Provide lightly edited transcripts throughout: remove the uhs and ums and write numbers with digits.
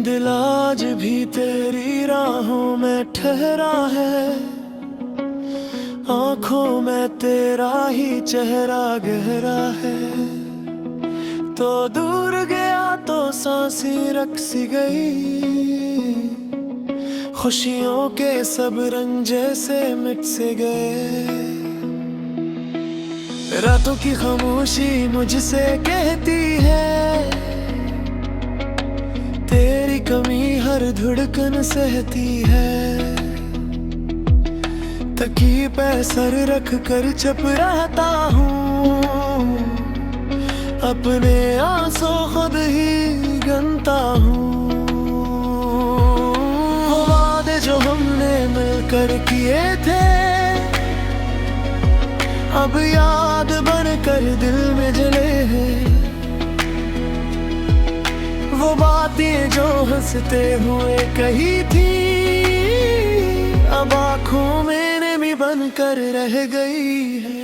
दिल आज भी तेरी राहों में ठहरा है, आंखों में तेरा ही चेहरा गहरा है। तो दूर गया तो सांसें रख सी गई, खुशियों के सब रंग जैसे मिट से गए। रातों की खामोशी मुझसे कहती है, तेरी कमी हर धड़कन सहती है। तकिए पे सर रख कर चुप रहता हूँ, अपने आंसू खुद ही गिनता हूँ। वो वादे जो हमने मिलकर किए थे, अब याद बनकर दिल में जले हैं। वो बातें जो हंसते हुए कही थी, अब आँखों में नमी बनकर रह गई है।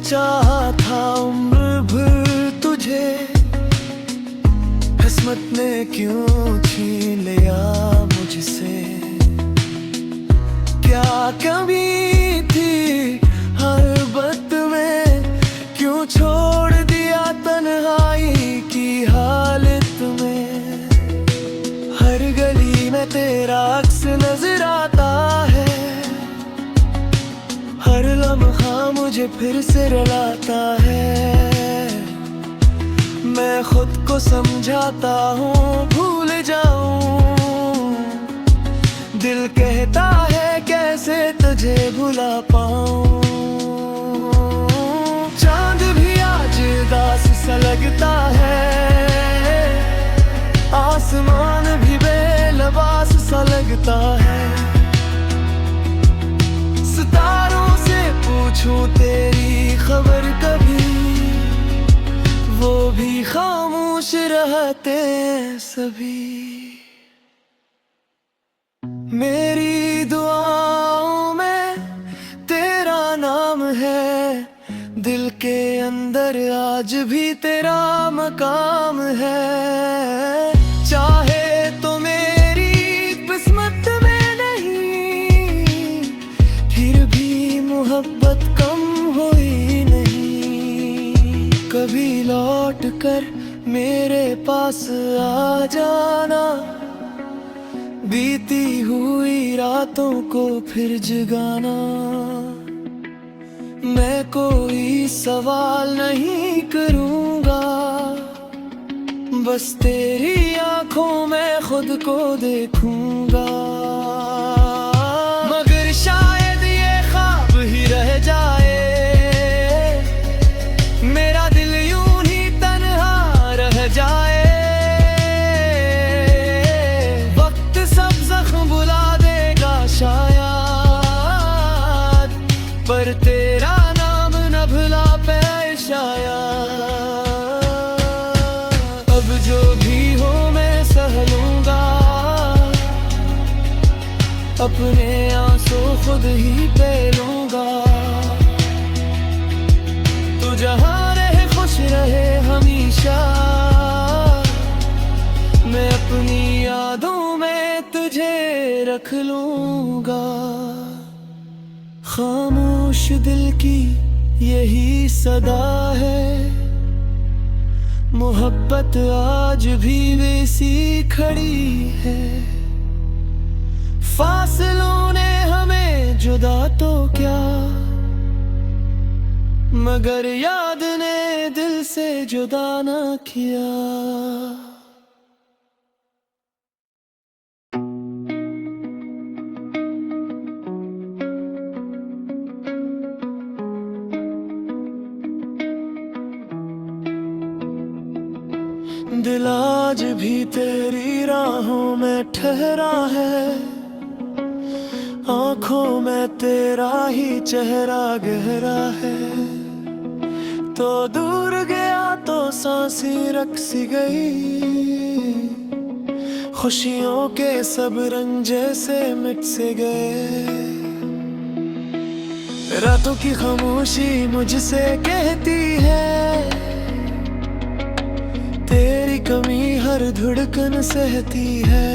चाहा था उम्र भर तुझे, किस्मत ने क्यों छीन लिया मुझसे। क्या कमी थी हर बात में, क्यों छोड़ दिया तन्हाई की हालत में। हर गली में तेरा अक्स नजर आता है, हर लम्हा मुझे फिर से रुलाता है। मैं खुद को समझाता हूँ भूल जाऊं, दिल कहता है कैसे तुझे भुला पाऊं। चांद भी आज उदास सा लगता है, आसमान भी बेलबास सा लगता है। सितारों से पूछूं तेरी खबर कभी, वो भी खामोश रहते सभी। मेरी दुआओं में तेरा नाम है, दिल के अंदर आज भी तेरा मकाम है। चाहे तो मेरी किस्मत में नहीं, फिर भी मोहब्बत कम हुई नहीं। कभी लौट कर मेरे पास आ जाना, बीती हुई रातों को फिर जगाना। मैं कोई सवाल नहीं करूँगा, बस तेरी आंखों में खुद को देखूँगा। मगर शायद ये ख्वाब ही रह जाए, मेरा दिल यूं ही तन्हा रह जाए। वक्त सब जख्म भुला देगा शायद, पर तेरा नाम न भुला पाए शायद। अब जो भी हो मैं सह लूंगा, अपने आंसू खुद ही पे लूंगा। तू जहाँ रहे खुश रहे हमेशा, मैं अपनी यादों में तुझे रख लूंगा। खामोश दिल की यही सदा है, मोहब्बत आज भी वैसी खड़ी है। फासलों ने हमें जुदा तो क्या, मगर याद ने दिल से जुदा न किया। दिल आज भी तेरी राहों में ठहरा है, आंखों में तेरा ही चेहरा गहरा है, तो दूर गया तो सांसें रख सी गई। खुशियों के सब रंग जैसे मिट से गए। रातों की खामोशी मुझसे कहती है, तेरी कमी हर धड़कन सहती है।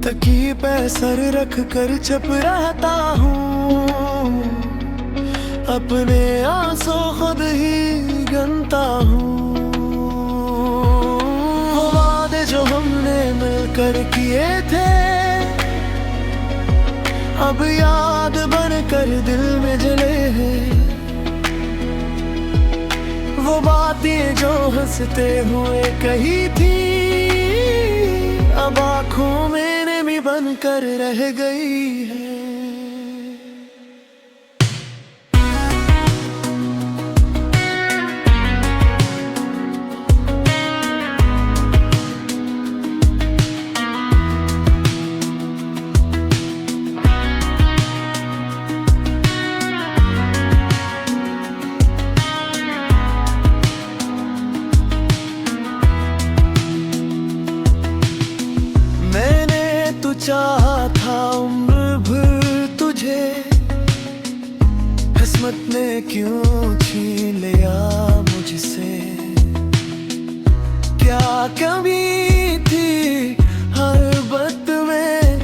तकिए पे सर रख कर चुप रहता हूँ, अपने आंसू खुद ही गिनता हूँ। वो वादे जो हमने मिलकर किए थे, अब याद बनकर दिल में जले हैं। वो बातें जो हंसते हुए कही थी, अब आँखों में भी बनकर रह गई है। चाहा था उम्र भर तुझे, किस्मत ने क्यों छीन लिया मुझसे। क्या कमी थी हर बात में,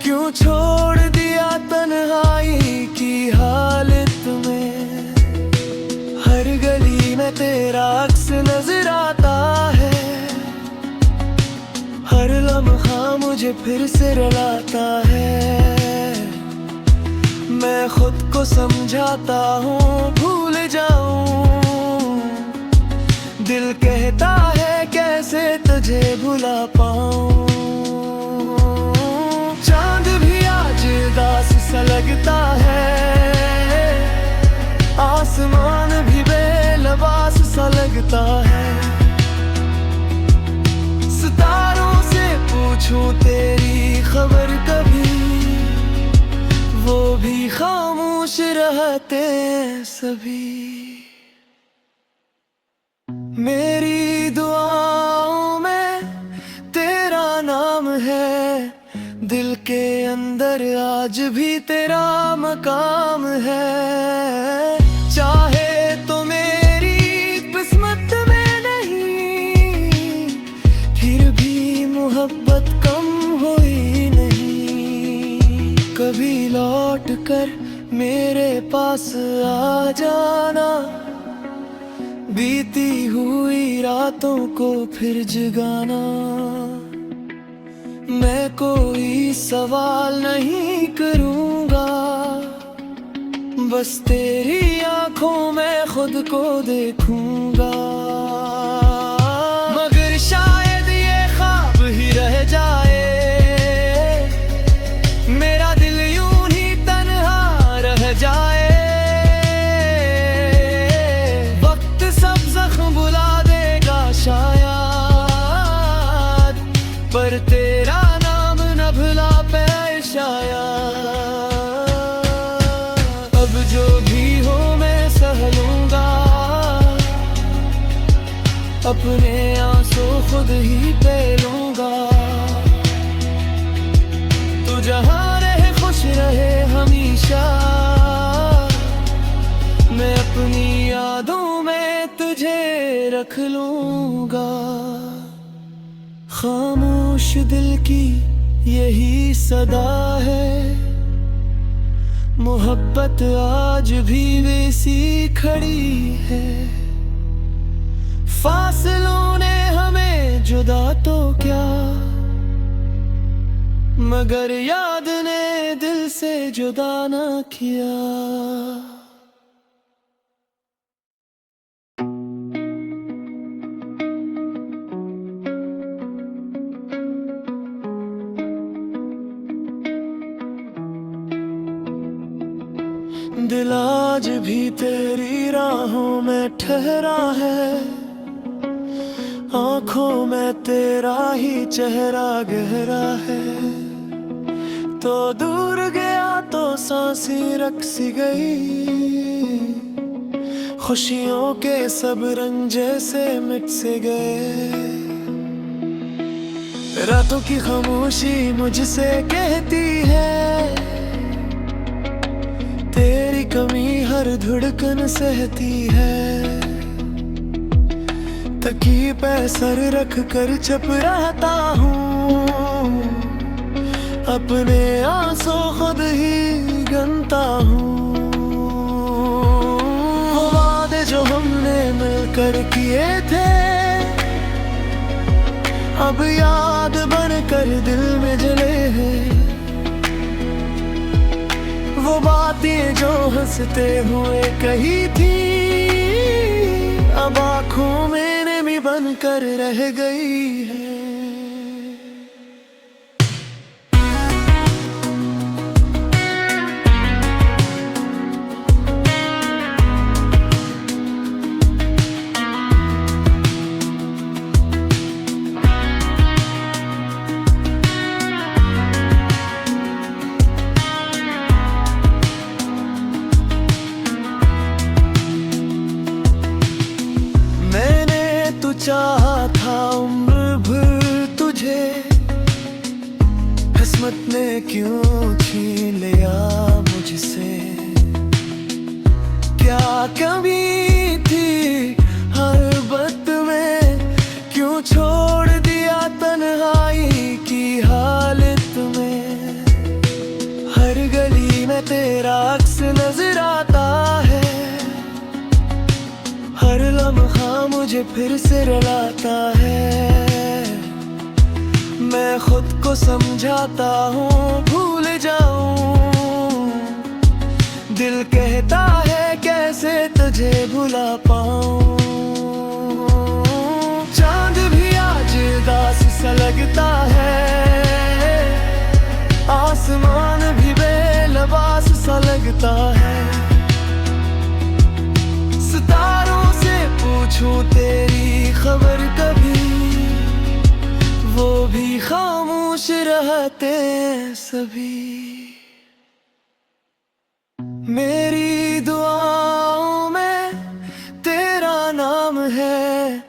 क्यों छोड़ दिया तन्हाई की हालत में। हर गली में तेरा अक्स नजर आता है, हर लम्हा मुझे फिर से रुलाता है। मैं खुद को समझाता हूँ भूल जाऊं, दिल कहता है कैसे तुझे भुला पाऊं। चांद भी आज उदास सा लगता है, आसमान भी बेलबास सा लगता है। सितारों से पूछूं तेरी खबर कभी, वो भी खामोश रहते सभी। मेरी दुआओं में तेरा नाम है, दिल के अंदर आज भी तेरा मकाम है। चाहे तो मेरी किस्मत में नहीं, फिर भी मोहब्बत कम हुई नहीं। कभी लौट कर मेरे पास आ जाना, बीती हुई रातों को फिर जगाना। मैं कोई सवाल नहीं करूँगा, बस तेरी आँखों में खुद को देखूँगा। मगर शायद ये ख्वाब ही रह जाए, मेरा दिल यूं ही तन्हा रह जाए। वक्त सब जख्म भुला देगा शायद, पर तेरा नाम न भुला पाए शायद। अब जो भी हो मैं सह लूंगा, अपने आंसू खुद ही पे लूंगा। तू जहाँ रहे खुश रहे हमेशा, मैं अपनी यादों में तुझे रख लूंगा। खामोश दिल की यही सदा है, मोहब्बत आज भी वैसी खड़ी है। फासलों ने हमें जुदा तो क्या, मगर याद ने दिल से जुदा न किया। दिल आज भी तेरी राहों में ठहरा है, आँखों में तेरा ही चेहरा गहरा है, तो दूर गया तो सांसें रख सी गई। खुशियों के सब रंग जैसे मिट से गए। रातों की खामोशी मुझसे कहती है, तेरी कमी हर धड़कन सहती है। तकिए पे सर रख कर चुप रहता हूँ, अपने आंसू खुद ही गिनता हूँ। वो वादे जो हमने मिलकर किए थे, अब याद बनकर दिल में जले हैं। वो बातें जो हंसते हुए कही थी, अब आँखों में भी बनकर रह गई है। चाहा था उम्र भर तुझे, किस्मत ने क्यों छीन लिया मुझसे। क्या कमी थी हर बात में, क्यों छोड़ दिया तन्हाई की हालत में। हर गली में तेरा अक्स नजर आता है, हर लम्हा मुझे फिर से रुलाता है। मैं खुद को समझाता हूँ भूल जाऊं, दिल कहता है कैसे तुझे भुला पाऊं। चांद भी आज उदास सा लगता है, आसमान भी बेलबास सा लगता है। सितारों से पूछूं तेरी खबर कभी, वो भी खामोश रहते सभी। मेरी दुआओं में तेरा नाम है,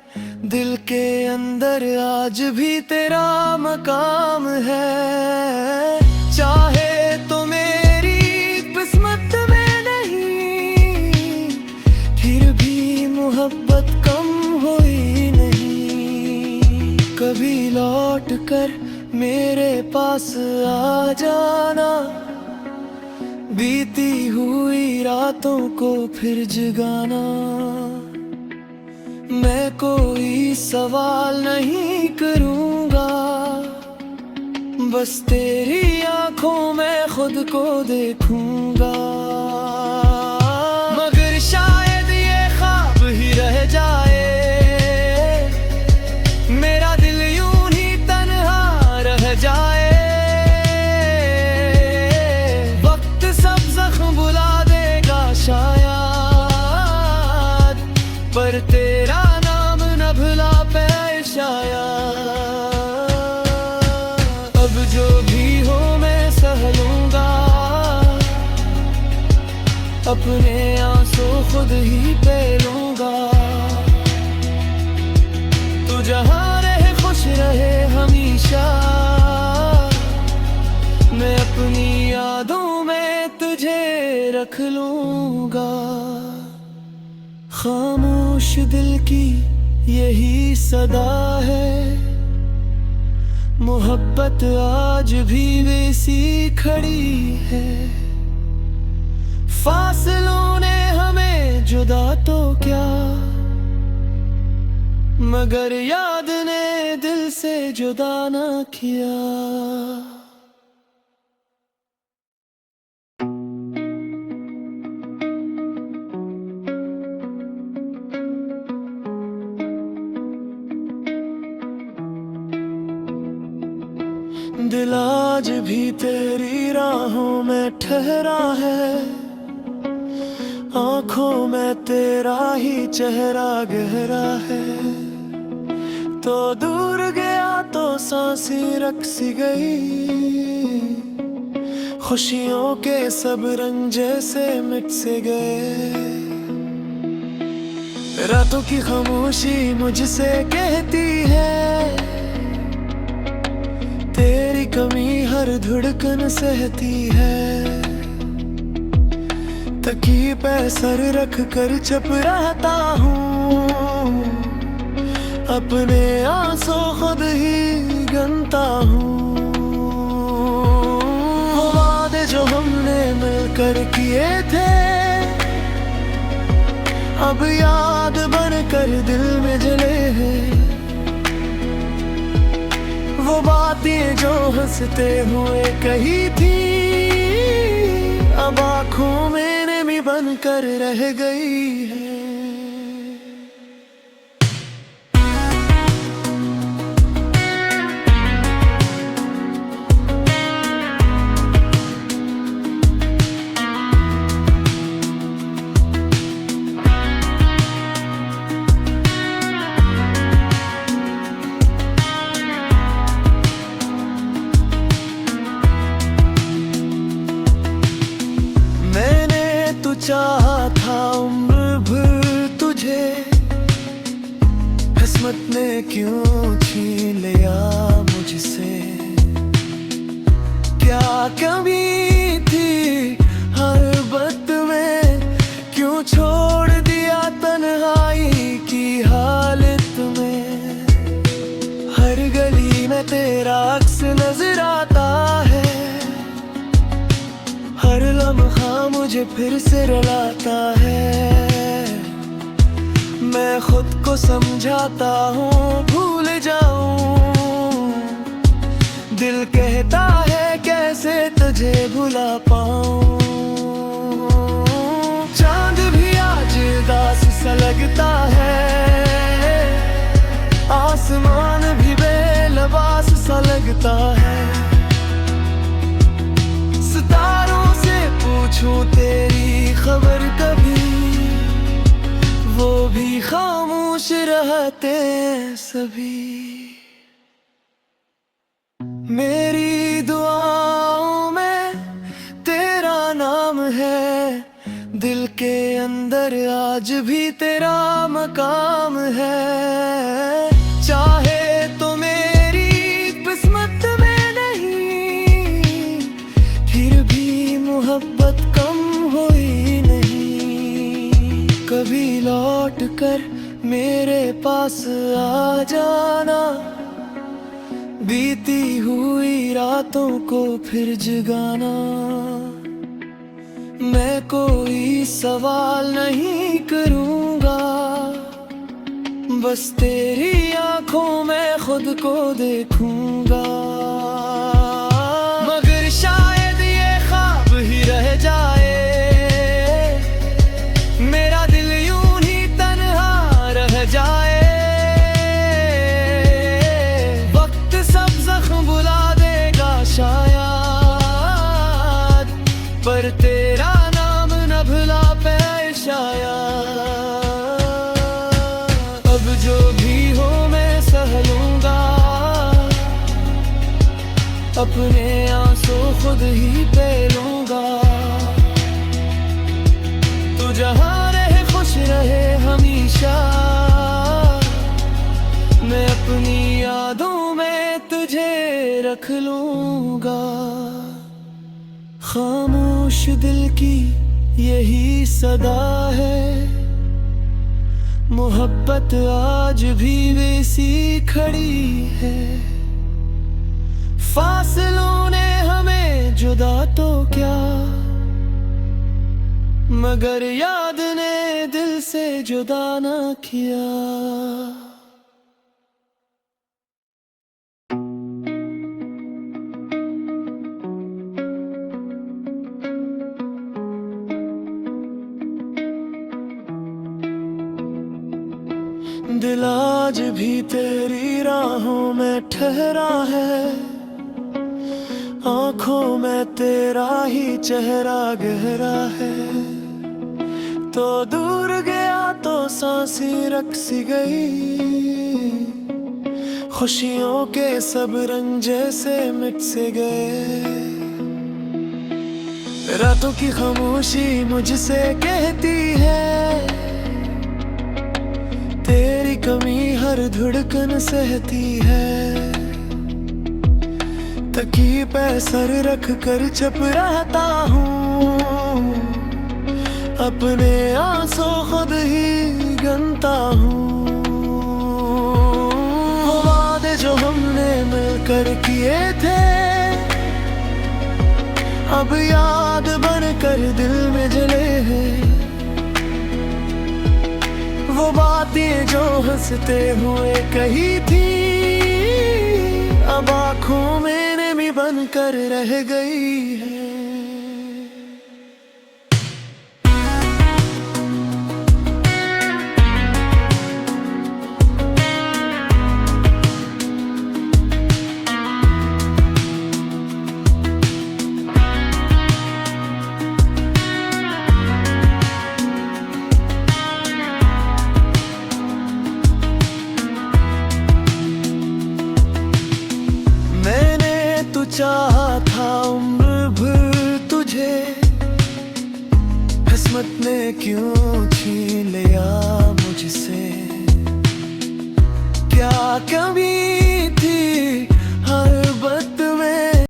दिल के अंदर आज भी तेरा मकाम है। चाहे तो मेरी किस्मत में नहीं, फिर भी मोहब्बत कम हुई नहीं। कभी लौट कर मेरे पास आ जाना, बीती हुई रातों को फिर जगाना। मैं कोई सवाल नहीं करूँगा, बस तेरी आँखों में खुद को देखूँगा। मगर शायद ये ख्वाब ही रह जाए, मेरा दिल यूं ही तन्हा रह जाए। वक्त सब जख्म भुला देगा शायद, पर तेरा नाम न भुला पाए शायद। अब जो भी हो मैं सह लूंगा, अपने आंसू खुद ही पे लूंगा। तू जहाँ रहे खुश रहे हमेशा, मैं अपनी यादों में तुझे रख लूंगा। खामोश दिल की यही सदा है, मोहब्बत आज भी वैसी खड़ी है। फासलों ने हमें जुदा तो क्या, मगर याद ने दिल से जुदा न किया। दिल आज भी तेरी राहों में ठहरा है, आँखों में तेरा ही चेहरा गहरा है। तो दूर गया तो सांसें रख सी गई। खुशियों के सब रंग जैसे मिट से गए। रातों की खामोशी मुझसे कहती है, तेरी कमी हर धड़कन सहती है। तकिए पे सर रख कर चुप रहता हूँ, अपने आंसू खुद ही गिनता हूँ। वो वादे जो हमने मिलकर किए थे, अब याद बनकर दिल में जले हैं। वो बातें जो हंसते हुए कही थी, अब आँखों में भी बनकर रह गई है। चाहा था उम्र भर तुझे, किस्मत ने क्यों छीन लिया मुझसे। क्या कमी थी हर बात में, क्यों छोड़ दिया तन्हाई की हालत में। हर गली में तेरा अक्स नजर आता है, हर लम्हा मुझे फिर से रुलाता है। मैं खुद को समझाता हूँ भूल जाऊं, दिल कहता है कैसे तुझे भुला पाऊं। चांद भी आज उदास सा लगता है, आसमान भी बेलबास सा लगता है। सितारों से पूछूं तेरी खबर कभी, वो भी खामोश रहते सभी। मेरी दुआओं में तेरा नाम है, दिल के अंदर आज भी तेरा मकाम है। चाहे तो मेरी किस्मत में नहीं, फिर भी मोहब्बत कम हुई नहीं। कभी लौट कर मेरे पास आ जाना, बीती हुई रातों को फिर जगाना। मैं कोई सवाल नहीं करूँगा, बस तेरी आँखों में खुद को देखूँगा। मगर शायद ये ख्वाब ही रह जाए, मेरा दिल यूं ही तन्हा रह जाए। वक्त सब जख्म भुला देगा शायद, पर तेरा नाम न भुला पाए शायद। अब जो भी हो मैं सह लूंगा, अपने आंसू खुद ही पे लूंगा। तू जहाँ रहे खुश रहे हमेशा, मैं अपनी यादों में तुझे रख लूंगा। खामोश दिल की यही सदा है, मोहब्बत आज भी वैसी खड़ी है। फासलों ने हमें जुदा तो क्या, मगर याद ने दिल से जुदा न किया। दिल आज भी तेरी राहों में ठहरा है, आँखों में तेरा ही चेहरा गहरा है। तो दूर गया तो सांसें रख सी गई, खुशियों के सब रंग जैसे मिट से गए। रातों की खामोशी मुझसे कहती है, तेरी कमी हर धड़कन सहती है। तकिए पे सर रख कर चुप रहता हूँ, अपने आंसू खुद ही गिनता हूँ। वो वादे जो हमने मिलकर किए थे, अब याद बनकर दिल में जले हैं। वो बातें जो हंसते हुए कही थी, अब आँखों में भी बनकर रह गई है। चाहा था उम्र भर तुझे, किस्मत ने क्यों छीन लिया मुझसे। क्या कभी